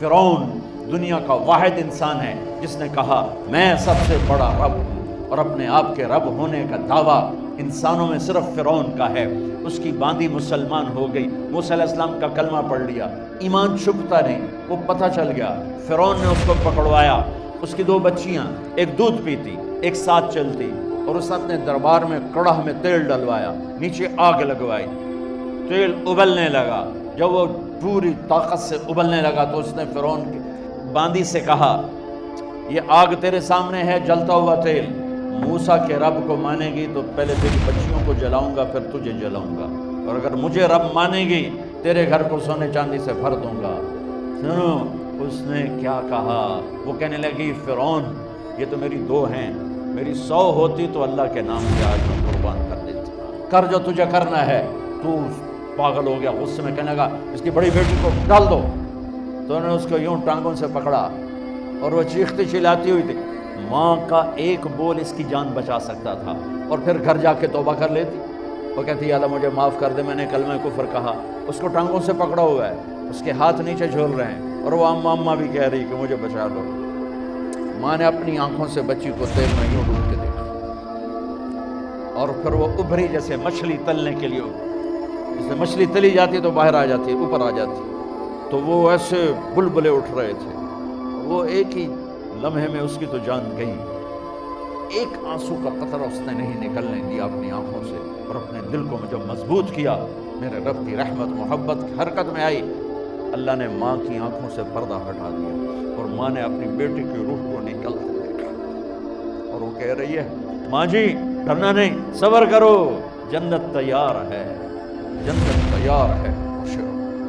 فرعون دنیا کا واحد انسان ہے جس نے کہا میں سب سے بڑا رب ہوں، اور اپنے آپ کے رب ہونے کا دعویٰ انسانوں میں صرف فرعون کا ہے۔ اس کی باندی مسلمان ہو گئی، موسیٰ علیہ السلام کا کلمہ پڑھ لیا، ایمان چھپتا نہیں، وہ پتہ چل گیا۔ فرعون نے اس کو پکڑوایا، اس کی 2 بچیاں، ایک دودھ پیتی ایک ساتھ چلتی، اور اس نے اپنے دربار میں کڑاہ میں تیل ڈلوایا، نیچے آگ لگوائی، تیل ابلنے لگا۔ جب وہ پوری طاقت سے ابلنے لگا تو اس نے فرعون کی باندی سے کہا یہ آگ تیرے سامنے ہے، جلتا ہوا تیل، موسیٰ کے رب کو مانے گی تو پہلے تیری بچیوں کو جلاؤں گا، پھر تجھے جلاؤں گا، اور اگر مجھے رب مانے گی تیرے گھر کو سونے چاندی سے بھر دوں گا۔ سنو اس نے کیا کہا، وہ کہنے لگی فرعون یہ تو میری 2 ہیں، میری 100 ہوتی تو اللہ کے نام سے آج میں قربان کر دیتی، کر جو تجھے کرنا ہے۔ تو پاگل ہو گیا، غصے میں کہنے لگا اس کی بڑی بیٹی کو ڈال دو۔ تو انہوں نے اس کو یوں ٹانگوں سے پکڑا اور وہ چیختی چلاتی ہوئی تھی، ماں کا ایک بول اس کی جان بچا سکتا تھا، اور پھر گھر جا کے توبہ کر لیتی۔ وہ کہتی ہے اللہ مجھے معاف کر دے، میں نے کلمہ کفر کہا۔ اس کو ٹانگوں سے پکڑا ہوا ہے، اس کے ہاتھ نیچے جھول رہے ہیں، اور وہ اماں بھی کہہ رہی کہ مجھے بچا دو۔ ماں نے اپنی آنکھوں سے بچی کو تیل میں یوں ڈوب کے دیکھا، اور پھر وہ ابھری جیسے مچھلی تلنے کے لیے، جیسے مچھلی تلی جاتی تو باہر آ جاتی، اوپر آ جاتی، تو وہ ایسے بلبلے اٹھ رہے تھے۔ وہ ایک ہی لمحے میں اس کی تو جان گئی، ایک آنسو کا قطرہ اس نے نہیں نکلنے دیا اپنی آنکھوں سے، اور اپنے دل کو جب مضبوط کیا، میرے رب کی رحمت محبت حرکت میں آئی، اللہ نے ماں کی آنکھوں سے پردہ ہٹا دیا، اور ماں نے اپنی بیٹی کی روح کو نکلتے دیکھا، اور وہ کہہ رہی ہے ماں جی ڈرنا نہیں، صبر کرو، جنت تیار ہے، جنت تیار ہے۔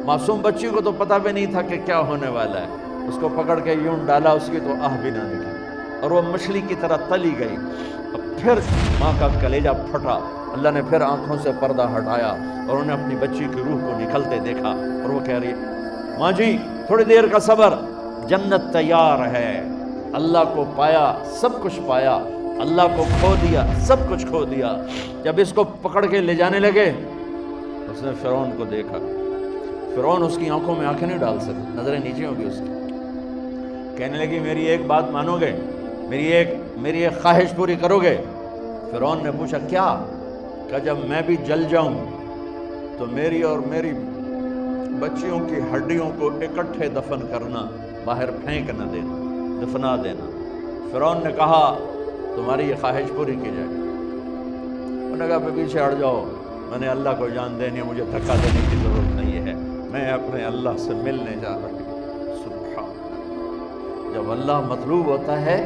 معصوم بچی کو تو پتہ بھی نہیں تھا کہ کیا ہونے والا ہے، اس کو پکڑ کے یوں ڈالا، اس کی تو آہ بھی نہ نکلی، اور وہ مچھلی کی طرح تلی گئی۔ اب پھر ماں کا کلیجہ پھٹا، اللہ نے پھر آنکھوں سے پردہ ہٹایا، اور انہیں اپنی بچی کی روح کو نکلتے دیکھا، اور وہ کہہ رہی ہے ماں جی تھوڑی دیر کا صبر، جنت تیار ہے۔ اللہ کو پایا سب کچھ پایا، اللہ کو کھو دیا سب کچھ کھو دیا۔ جب اس کو پکڑ کے لے جانے لگے، اس نے فرعون کو دیکھا، فرعون اس کی آنکھوں میں آنکھیں نہیں ڈال سکتا، نظریں نیچے ہوگی اس کی۔ کہنے لگی میری ایک بات مانو گے، میری ایک خواہش پوری کرو گے؟ فرعون نے پوچھا کیا؟ کہ جب میں بھی جل جاؤں تو میری اور میری بچیوں کی ہڈیوں کو اکٹھے دفن کرنا، باہر پھینک نہ دینا، دفنا دینا۔ فرعون نے کہا تمہاری یہ خواہش پوری کی جائے۔ انہوں نے کہا پھر پیچھے ہٹ جاؤ، میں نے اللہ کو جان دینی ہے، مجھے دھکا دینے کی ضرورت نہیں ہے، میں اپنے اللہ سے ملنے جا رہی ہوں۔ سبحان اللہ، جب اللہ مطلوب ہوتا ہے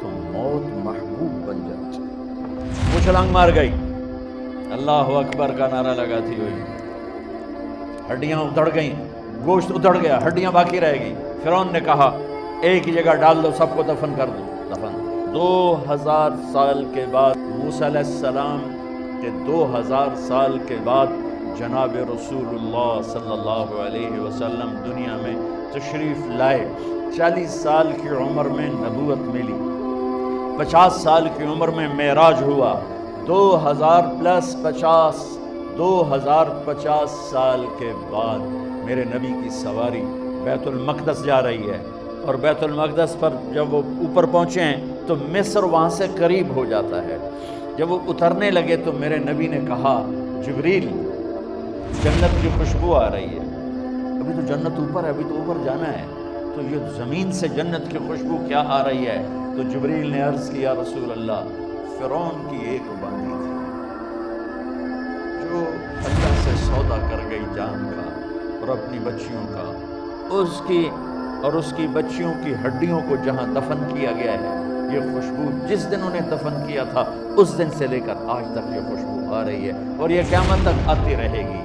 تو موت محبوب بن جاتی۔ وہ چھلانگ مار گئی، اللہ اکبر کا نعرہ لگاتی ہوئی، ہڈیاں ادھڑ گئیں، گوشت ادھڑ گیا، ہڈیاں باقی رہ گئی۔ فرعون نے کہا ایک ہی جگہ ڈال دو، سب کو دفن کر دو۔ دفن 2000 سال کے بعد، موسیٰ علیہ السلام کہ 2000 سال کے بعد جناب رسول اللہ صلی اللہ علیہ وسلم دنیا میں تشریف لائے۔ 40 سال کی عمر میں نبوت ملی، 50 سال کی عمر میں معراج ہوا، 2050 سال کے بعد میرے نبی کی سواری بیت المقدس جا رہی ہے، اور بیت المقدس پر جب وہ اوپر پہنچے ہیں تو مصر وہاں سے قریب ہو جاتا ہے۔ جب وہ اترنے لگے تو میرے نبی نے کہا جبریل جنت کی خوشبو آ رہی ہے، ابھی تو جنت اوپر ہے، ابھی تو اوپر جانا ہے، تو یہ زمین سے جنت کی خوشبو کیا آ رہی ہے؟ تو جبریل نے عرض کیا رسول اللہ فرعون کی ایک باندی تھی جو اللہ سے سودا کر گئی جان کا اور اپنی بچیوں کا، اس کی اور اس کی بچیوں کی ہڈیوں کو جہاں دفن کیا گیا ہے، یہ خوشبو جس دن انہیں دفن کیا تھا اس دن سے لے کر آج تک یہ خوشبو آ رہی ہے، اور یہ قیامت تک آتی رہے گی۔